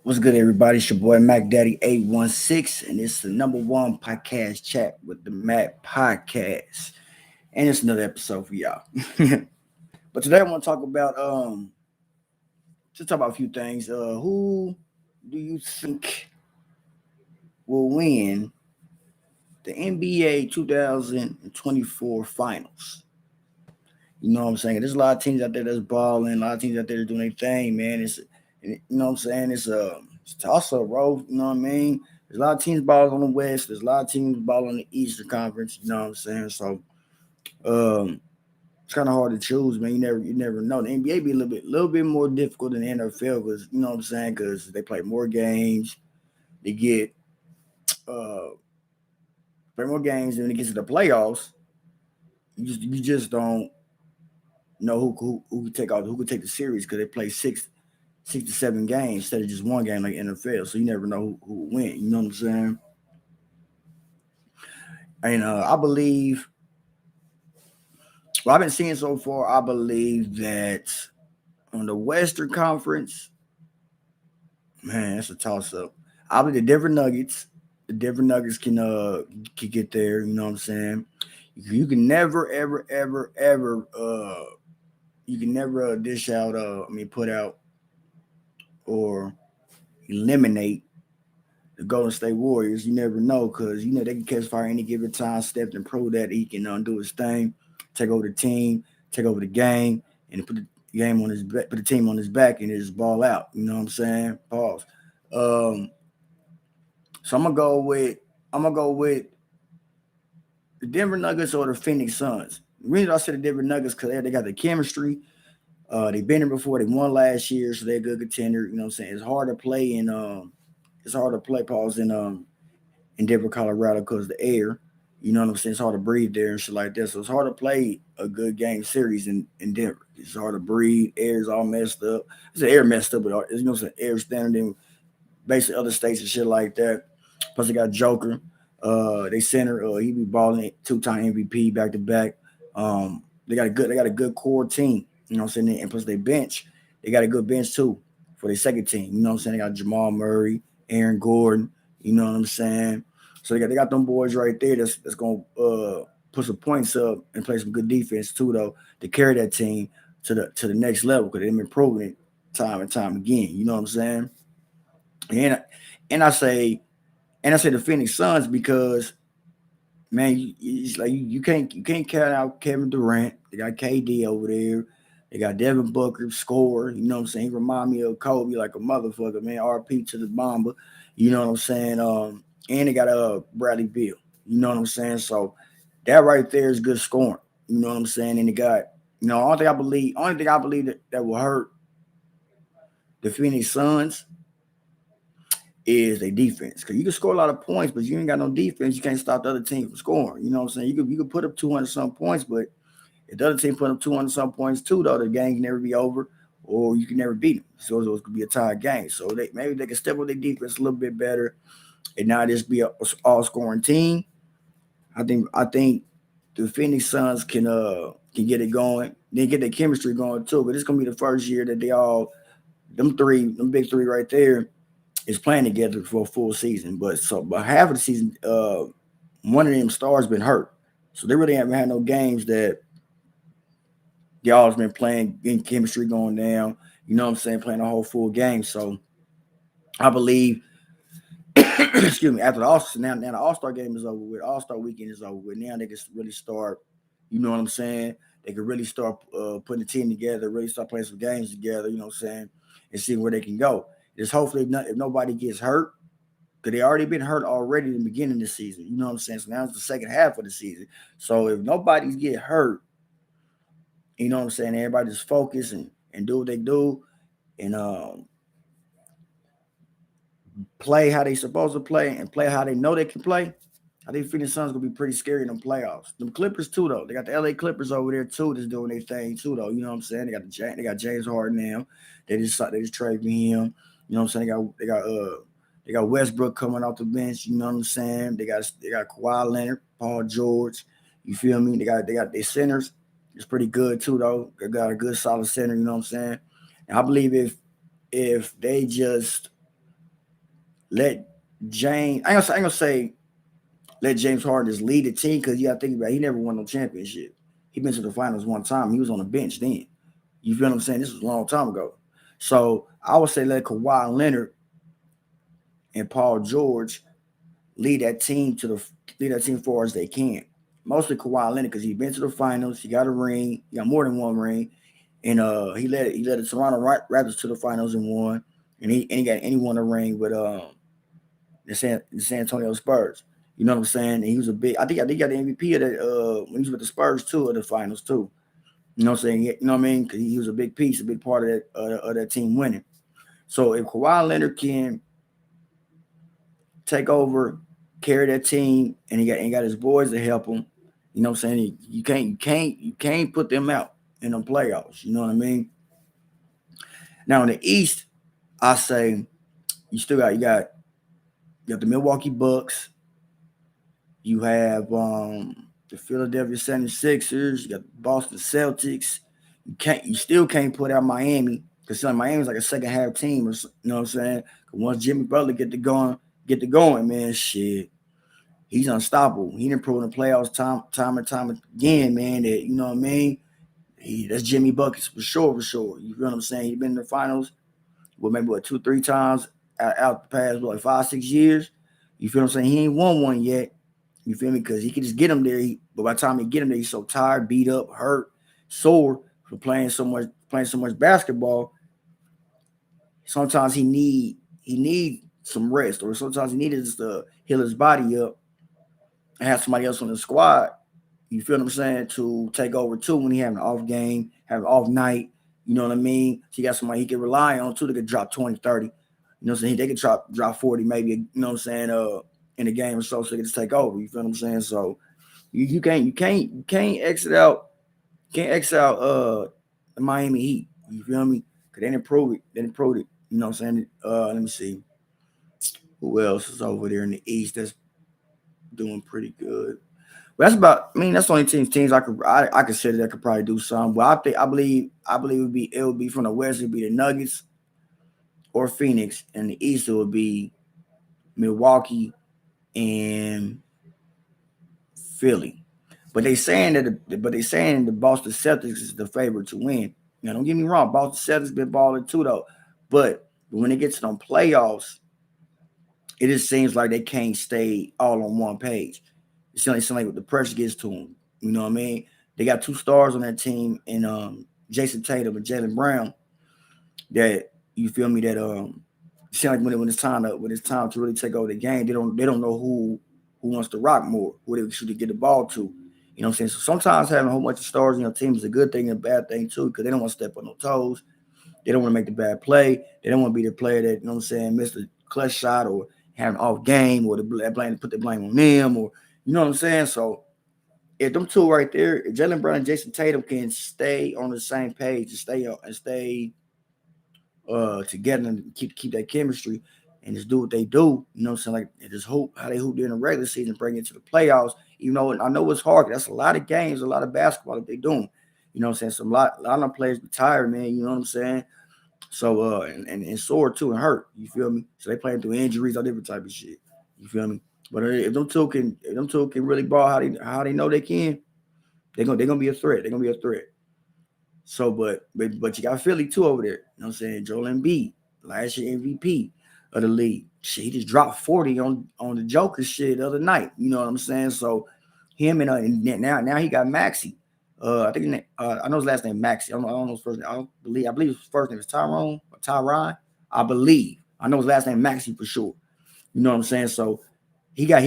What's good, everybody? It's your boy Mack Daddy 816, and it's the number one podcast chat with the Mac Podcast. And it's another episode for y'all. But today I want to talk about just talk about a few things. Who do you think will win the NBA 2024 finals? You know what I'm saying? There's a lot of teams out there that's balling, a lot of teams out there doing their thing, man. You know what I'm saying? It's toss up, bro. You know what I mean? There's a lot of teams balling on the West. There's a lot of teams balling on the Eastern Conference. You know what I'm saying? So um, it's kind of hard to choose, man. You never know. The NBA be a little bit more difficult than the NFL because you know what I'm saying? Because they play more games, they get uh play more games, and when it gets to the playoffs, you just don't know who could take the series because they play six to seven games instead of just one game like NFL. So you never know who will win. You know what I'm saying? And I believe what I've been seeing so far. I believe that on the Western Conference, man, that's a toss up. I believe the different Nuggets can get there. You know what I'm saying? You can never you can never dish out put out or eliminate the Golden State Warriors. You never know because you know they can catch fire any given time. Steph and prove that he can do his thing, take over the team, take over the game, and put the game on his back, put the team on his back, and just ball out. You know what I'm saying? Pause. Um, so I'm gonna go with the Denver Nuggets or the Phoenix Suns. The reason I said the Denver Nuggets because they got the chemistry. They've been there before. They won last year, so they're a good contender. You know what I'm saying? It's hard to play pause in Denver, Colorado, because the air. You know what I'm saying? It's hard to breathe there and shit like that. So it's hard to play a good game series in Denver. It's hard to breathe. Air's all messed up. It's the air messed up, but you know what I'm saying? Air standing in basically other states and shit like that. Plus they got Joker. They center. He be balling 2-time MVP back to back. They got a good core team. You know what I'm saying? And plus they bench. They got a good bench too for their second team. You know what I'm saying? They got Jamal Murray, Aaron Gordon. You know what I'm saying? So they got them boys right there that's gonna put some points up and play some good defense too, though, to carry that team to the next level because they've been proving it time and time again. You know what I'm saying? And and I say the Phoenix Suns because man, it's like you can't count out Kevin Durant. They got KD over there. They got Devin Booker, score. You know what I'm saying? He remind me of Kobe like a motherfucker, man. RP to the Bomber. You know what I'm saying? And they got Bradley Beal. You know what I'm saying? So that right there is good scoring. You know what I'm saying? And they got, only thing I believe that will hurt the Phoenix Suns is their defense. Because you can score a lot of points, but you ain't got no defense. You can't stop the other team from scoring. You know what I'm saying? You could put up 200 some points, but if the other team put up 200 some points too, though, the game can never be over, or you can never beat them. So it could be a tied game. So maybe they can step with their defense a little bit better, and not just be a all scoring team. I think the Phoenix Suns can get it going. They get their chemistry going too. But it's gonna be the first year that they all them big three right there is playing together for a full season. But half of the season, one of them stars been hurt, so they really haven't had no games that y'all's been playing, getting chemistry going down. You know what I'm saying? Playing a whole full game. So I believe, excuse me, after the All now the All Star game is over with, All Star weekend is over with. Now they can really start. You know what I'm saying? They can really start putting the team together, really start playing some games together. You know what I'm saying? And see where they can go. Just hopefully, if nobody gets hurt, because they already been hurt already in the beginning of the season. You know what I'm saying? So now it's the second half of the season. So if nobody's get hurt, you know what I'm saying? Everybody just focus and do what they do and play how they supposed to play and play how they know they can play. I think Phoenix Suns gonna be pretty scary in the playoffs. The Clippers too, though. They got the LA Clippers over there too, that's doing their thing too, though. You know what I'm saying? They got James Harden now. They just traded for him. You know what I'm saying? They got Westbrook coming off the bench. You know what I'm saying? They got Kawhi Leonard, Paul George. You feel me? They got their centers. It's pretty good too, though. They got a good solid center. You know what I'm saying? And I believe if they just let James. I ain't gonna say let James Harden just lead the team because you got to think about it, he never won no championship. He been to the finals one time. He was on the bench then. You feel what I'm saying? This was a long time ago. So I would say let Kawhi Leonard and Paul George lead that team far as they can. Mostly Kawhi Leonard because he been to the finals. He got a ring. He got more than one ring, and he led the Toronto Raptors to the finals and won. And he won a ring with the San Antonio Spurs. You know what I'm saying? And he was a big. I think he got the MVP of that when he was with the Spurs too, of the finals too. You know what I'm saying? You know what I mean? Because he was a big piece, a big part of that team winning. So if Kawhi Leonard can take over, carry that team, and he got his boys to help him, you know what I'm saying? You can't put them out in the playoffs. You know what I mean? Now in the East, I say you got the Milwaukee Bucks. You have the Philadelphia 76ers. You got the Boston Celtics. You still can't put out Miami because Miami's like a second half team, or you know what I'm saying? Once Jimmy Butler get to going, man, shit, he's unstoppable. He didn't prove in the playoffs time and time again, man. That you know what I mean. That's Jimmy Buckets for sure. You feel what I'm saying? He's been in the finals, maybe 2-3 times out the past 5-6 years. You feel what I'm saying? He ain't won one yet. You feel me? Because he can just get him there. But by the time he get him there, he's so tired, beat up, hurt, sore for playing so much basketball. Sometimes he need some rest, or sometimes he needed just to heal his body up and have somebody else on the squad. You feel what I'm saying? To take over too when he have an off game, have an off night. You know what I mean? So you got somebody he can rely on too that could drop 20, 30. You know what I'm saying? They could drop 40 maybe, you know what I'm saying, in a game or so they can just take over. You feel what I'm saying? So you can't exit out the Miami Heat. You feel me? Cause they didn't prove it. You know what I'm saying? Let me see. Who else is over there in the East that's doing pretty good? But that's the only teams I consider that could probably do something. But I believe it would be from the West, it'd be the Nuggets or Phoenix, and the East it would be Milwaukee and Philly. But they saying the Boston Celtics is the favorite to win. Now don't get me wrong, Boston Celtics been balling too though. But when it gets to them playoffs, it just seems like they can't stay all on one page. It seems like the pressure gets to them. You know what I mean? They got 2 stars on that team, and Jason Tatum and Jaylen Brown. That you feel me? That seem like when it's time to really take over the game, they don't know who wants to rock more, who they should get the ball to. You know what I'm saying? So sometimes having a whole bunch of stars in your team is a good thing and a bad thing too, because they don't want to step on no toes. They don't want to make the bad play. They don't want to be the player that, you know what I'm saying, missed a clutch shot or have an off game, or put the blame on them, or you know what I'm saying? So if them two right there, if Jaylen Brown and Jason Tatum can stay on the same page and stay together and keep that chemistry and just do what they do, you know what I'm saying? Like and just hoop how they hoop during the regular season, bring it to the playoffs. Even though I know it's hard, that's a lot of games, a lot of basketball that they doing. You know what I'm saying? So a lot of them players be tired, man. You know what I'm saying? So and sore too and hurt. You feel me? So they playing through injuries, all different type of shit. You feel me? But if them two can really ball how they know they can, they're gonna be a threat. They're gonna be a threat. So but you got Philly too over there. You know what I'm saying? Joel Embiid, last year MVP of the league. Shit, he just dropped 40 on the Joker shit the other night. You know what I'm saying? So him and now he got Maxey. I think I know his last name Maxey. I don't know his first name. I believe his first name is Tyrone or Tyron. I believe. I know his last name Maxey for sure. You know what I'm saying? So he got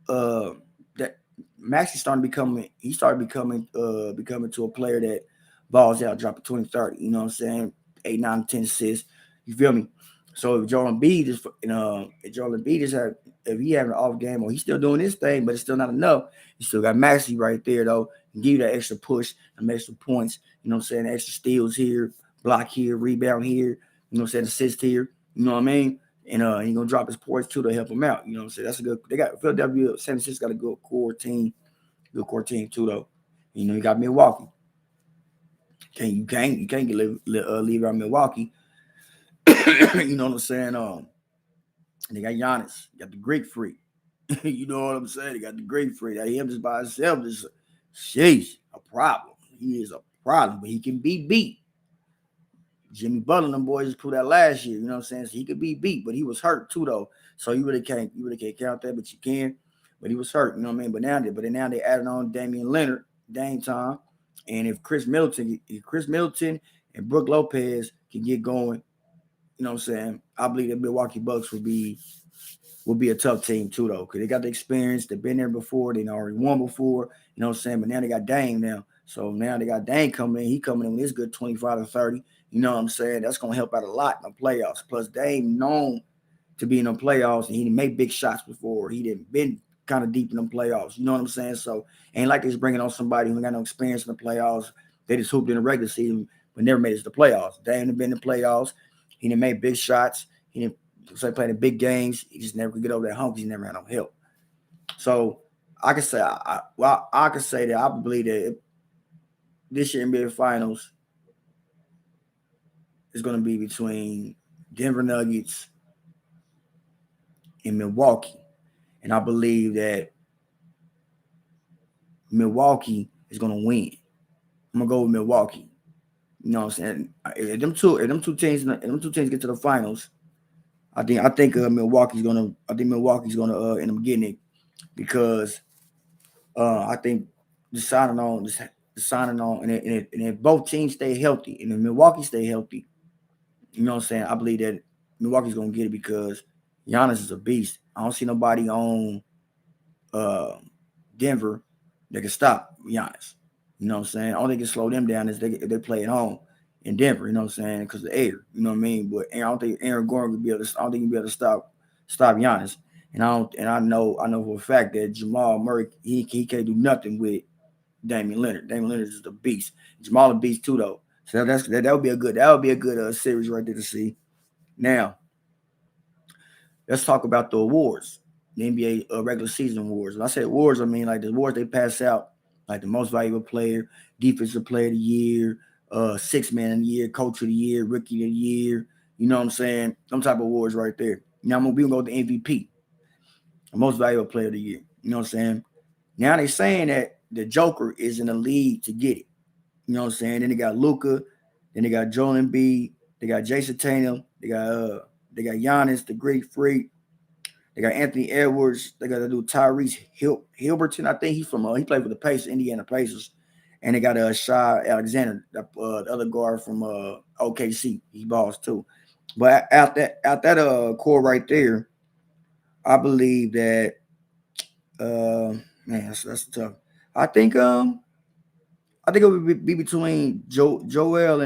that Maxey started becoming to a player that balls out, dropping 20, 30. You know what I'm saying? 8, 9, 10 assists. You feel me? So if Joel Embiid if he having an off game or he's still doing his thing, but it's still not enough, you still got Maxey right there though, and give you that extra push, some extra points. You know what I'm saying? Extra steals here, block here, rebound here. You know what I'm saying? Assist here. You know what I mean? And he's gonna drop his points too to help him out. You know what I'm saying? That's a good. They got Philadelphia 76 got a good core team too though. You know you got Milwaukee. You can't leave out Milwaukee. You know what I'm saying? And they got Giannis, got the Greek freak. You know what I'm saying? They got the Greek freak. That him just by himself is, sheesh, a problem. He is a problem, but he can be beat. Jimmy Butler and them boys just proved that last year. You know what I'm saying? So he could be beat, but he was hurt too, though. So you really can't count that, but you can. But he was hurt, you know what I mean? But now they added on Damian Leonard, Dame time. And if Chris Middleton and Brook Lopez can get going, you know what I'm saying? I believe the Milwaukee Bucks will be a tough team too, though, because they got the experience. They've been there before. They already won before. You know what I'm saying? But now they got Dame now. So now they got Dame coming in. He coming in with his good 25 to 30. You know what I'm saying? That's going to help out a lot in the playoffs. Plus, Dame known to be in the playoffs, and he didn't make big shots before. He didn't been kind of deep in the playoffs. You know what I'm saying? So ain't like they's bringing on somebody who got no experience in the playoffs. They just hooped in the regular season, but never made it to the playoffs. Dame had been in the playoffs. He didn't make big shots. He didn't play the big games. He just never could get over that hump because he never had no help. So I can say, I can say that I believe that this year NBA Finals is going to be between Denver Nuggets and Milwaukee. And I believe that Milwaukee is going to win. I'm going to go with Milwaukee. You know what I'm saying? If them two teams get to the finals, I think Milwaukee's gonna end up getting it, because I think deciding on, and if both teams stay healthy, and if Milwaukee stay healthy, you know what I'm saying, I believe that Milwaukee's gonna get it, because Giannis is a beast. I don't see nobody on Denver that can stop Giannis. You know what I'm saying? All they can slow them down is if they play at home in Denver. You know what I'm saying? Because of the air. You know what I mean? But I don't think Aaron Gordon would be able to. I don't think he'll be able to stop Giannis. And I know for a fact that Jamal Murray, he can't do nothing with Damian Leonard. Damian Leonard is the beast. Jamal a beast too, though. So that would be a good series right there to see. Now, let's talk about the awards, the NBA regular season awards. When I say awards, I mean like the awards they pass out, like the most valuable player, defensive player of the year, sixth man of the year, coach of the year, rookie of the year. You know what I'm saying? Some type of awards right there. Now we're gonna go with the MVP, the most valuable player of the year. You know what I'm saying? Now they saying that the Joker is in the league to get it. You know what I'm saying? Then they got Luka, then they got Joel Embiid, they got Jason Tatum, they got Giannis, the Greek freak. They got Anthony Edwards. They got to do Tyrese Hilberton. I think he played for the Pacers, Indiana Pacers. And they got Shai Alexander, the other guard from OKC. He balls too. But out that core right there, I believe that man, that's tough. I think it would be between Joel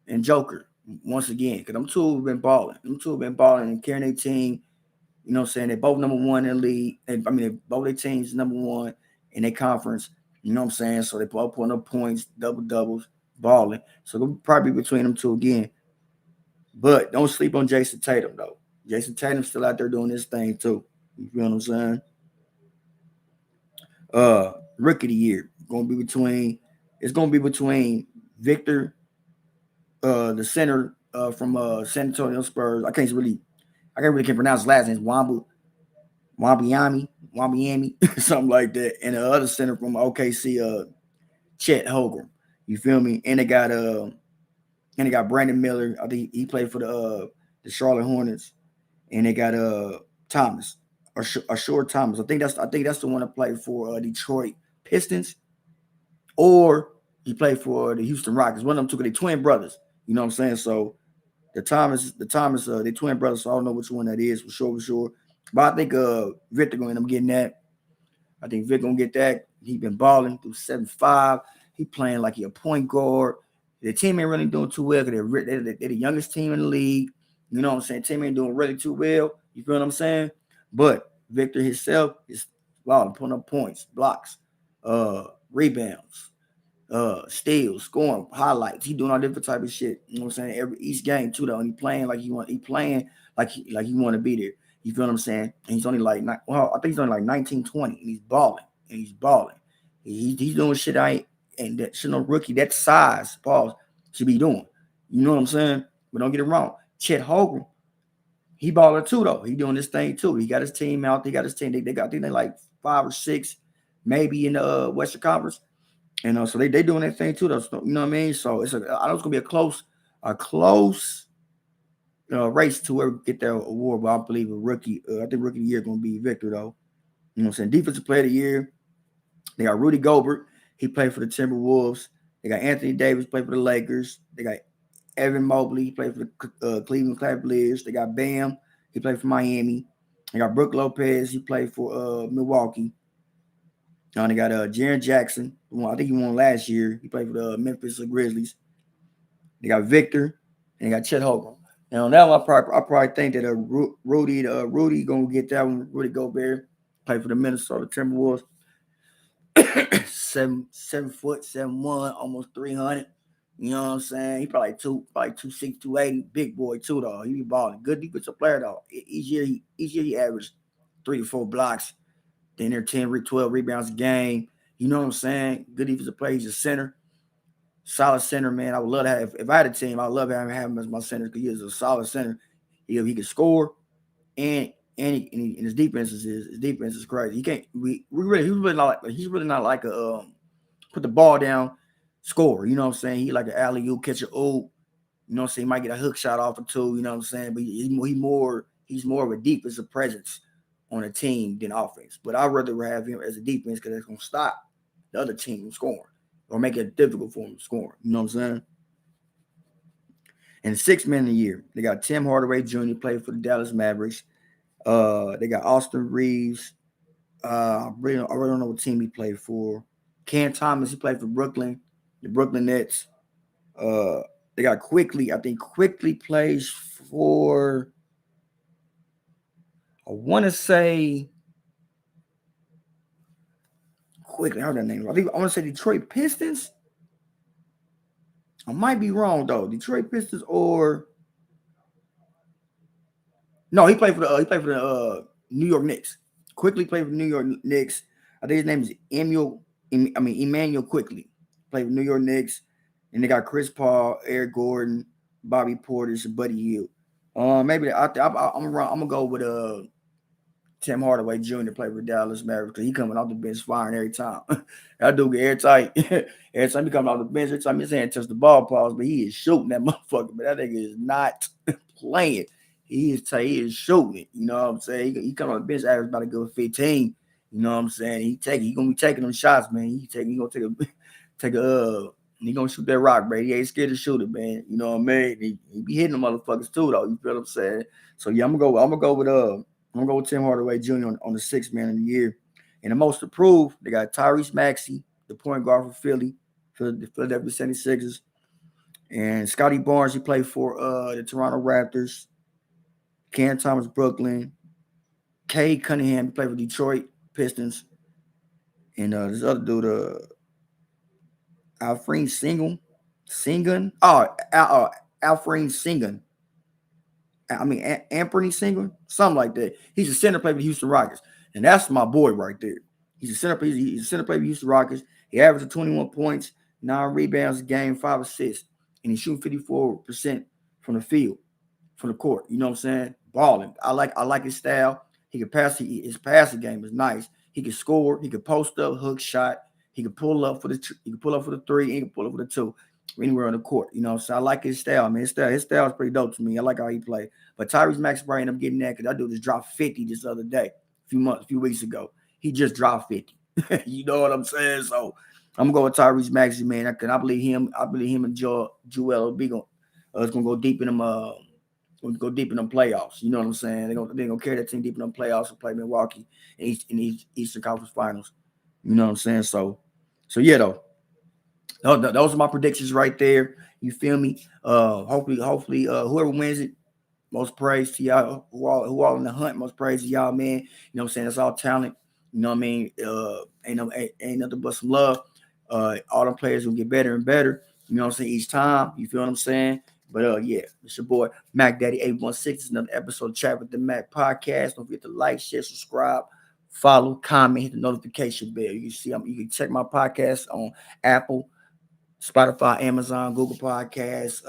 and Joker once again, because them two have been balling. And carrying their team. You know what I'm saying? They both number one in the league. Both their teams number one in their conference. You know what I'm saying? So they both putting up points, doubles, balling. So it'll probably be between them two again. But don't sleep on Jason Tatum, though. Jason Tatum's still out there doing this thing, too. You feel what I'm saying? Rookie of the year. It's gonna be between Victor, the center from San Antonio Spurs. I can't really pronounce his last name. Wambiami, something like that. And the other center from OKC, Chet Holmgren. You feel me? And they got Brandon Miller. I think he played for the Charlotte Hornets. And they got Thomas, Ashore Thomas. I think that's the one that played for Detroit Pistons, or he played for the Houston Rockets. One of them two, they twin brothers. You know what I'm saying? So the Thomas, they twin brothers. So I don't know which one that is for sure. But I think Victor going to end up getting that. I think Victor going to get that. He been balling through 7-5. He playing like he a point guard. The team ain't really doing too well because they're the youngest team in the league. You know what I'm saying? Team ain't doing really too well. You feel what I'm saying? But Victor himself is putting up points, blocks, rebounds, steals, scoring, highlights. He doing all different type of shit. You know what I'm saying? Each game too, though. And he playing like he want to be there. You feel what I'm saying? And he's only I think he's only like 19, 20, and he's balling. He's doing shit that no rookie that size should be doing. You know what I'm saying? But don't get it wrong. Chet Holmgren He balling too though. He doing this thing too. He got his team out. They got his team. They got I think they like 5 or 6, maybe in the Western Conference. And so they doing that thing too though. So, you know what I mean? So I know it's gonna be a close race to whoever get that award. But I believe a rookie. I think rookie of the year gonna be Victor though. You know what I'm saying? Defensive player of the year. They got Rudy Gobert. He played for the Timberwolves. They got Anthony Davis, played for the Lakers. They got Evan Mobley, he played for the Cleveland Cavaliers. They got Bam, he played for Miami. They got Brook Lopez, he played for Milwaukee. They got Jaren Jackson. I think he won last year. He played for the Memphis Grizzlies. They got Victor, and they got Chet Holmgren. And on that one, I probably think that Rudy gonna get that one. Rudy Gobert played for the Minnesota Timberwolves. 7 foot, 7'1", almost 300. You know what I'm saying? He probably 260, 280, big boy too though. He be balling. Good defensive player though. Each year he averaged 3 to 4 blocks. Then they're 10, 12 rebounds a game. You know what I'm saying? Good defensive player. He's a center. Solid center, man. I would love to have, if I had a team, I would love having him as my center because he is a solid center. He can score and his defense is crazy. He can't he's really not like a put the ball down, score. You know what I'm saying? He like an alley-oop, catch a oop. You know what I'm saying? He might get a hook shot off or 2, you know what I'm saying? But he's more of a defensive presence on a team than offense. But I'd rather have him as a defense because that's gonna stop the other team from scoring or make it difficult for him to score. You know what I'm saying? And 6 men a year. They got Tim Hardaway Jr. played for the Dallas Mavericks. They got Austin Reeves. I really don't know what team he played for. Cam Thomas, he played for Brooklyn, the Brooklyn Nets. They got Quickly. I think Quickly plays for, I want to say, Quickly, I heard that name. I want to say Detroit Pistons. I might be wrong though. Detroit Pistons or no, he played for the New York Knicks. Quickly played for the New York Knicks. I think his name is Emmanuel Quickly. Played for New York Knicks. And they got Chris Paul, Eric Gordon, Bobby Portis, and Buddy Hield. Maybe I'm gonna go with Tim Hardaway Jr. play for Dallas Mavericks because he coming off the bench firing every time. That dude get airtight. Every time he coming off the bench, every time his hand touch the ball pause, but he is shooting that motherfucker. But that nigga is not playing. He is shooting it. You know what I'm saying? He come on the bench, average about a good 15. You know what I'm saying? He gonna be taking them shots, man. He gonna he gonna shoot that rock, bro. He ain't scared to shoot it, man. You know what I mean? He be hitting the motherfuckers too, though. You feel what I'm saying? So yeah, I'm gonna go with Tim Hardaway Jr. on the 6 man of the year. And the most approved, they got Tyrese Maxey, the point guard for the Philadelphia 76ers. And Scotty Barnes, he played for the Toronto Raptors. Cam Thomas, Brooklyn. Cade Cunningham, he played for Detroit Pistons. And this other dude, Alfred Sengun. Alfred Sengun. Anthony Sengun, something like that. He's a center player for the Houston Rockets. And that's my boy right there. He's a center player for the Houston Rockets. He averaged 21 points, 9 rebounds a game, 5 assists. And he's shooting 54% from the field, from the court. You know what I'm saying? Balling. I like his style. He can pass. His passing game is nice. He can score. He can post up, hook shot. He can pull up for the 3, and he can pull up for the 2 anywhere on the court. You know, so I like his style, man. His style is pretty dope to me. I like how he played. But Tyrese Maxey probably ended up getting that because that dude just dropped 50 this other day, a few weeks ago. He just dropped 50. You know what I'm saying? So I'm gonna go with Tyrese Maxey, man. I believe him and Joel Embiid is gonna go deep in them. Go deep in them playoffs. You know what I'm saying? They're gonna carry that team deep in them playoffs and play Milwaukee in the Eastern Conference Finals. You know what I'm saying? So yeah, though. Those are my predictions right there. You feel me? Hopefully, whoever wins it, most praise to y'all who all in the hunt. Most praise to y'all, man. You know what I'm saying? That's all talent. You know what I mean? Ain't nothing but some love. All them players will get better and better. You know what I'm saying? Each time. You feel what I'm saying? But yeah, it's your boy Mac Daddy 816. It's another episode of Chat with the Mac podcast. Don't forget to like, share, subscribe, follow, comment, hit the notification bell. You can check my podcast on Apple, Spotify, Amazon, Google Podcasts,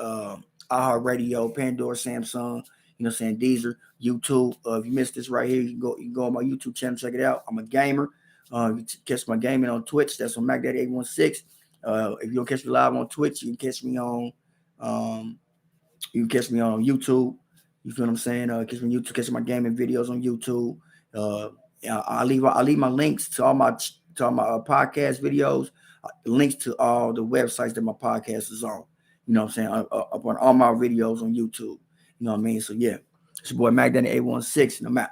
iHeartRadio, Pandora, Samsung. You know what I'm saying? Deezer, YouTube. If you missed this right here, you can go on my YouTube channel, check it out. I'm a gamer. You can catch my gaming on Twitch. That's on MacDaddy816. If you don't catch me live on Twitch, you can catch me on YouTube. You feel what I'm saying? Catch me on YouTube, catch my gaming videos on YouTube. I leave my links to all my podcast videos, links to all the websites that my podcast is on. You know what I'm saying? Up on all my videos on YouTube. You know what I mean? So yeah, it's your boy MacDaddy816, and I'm out.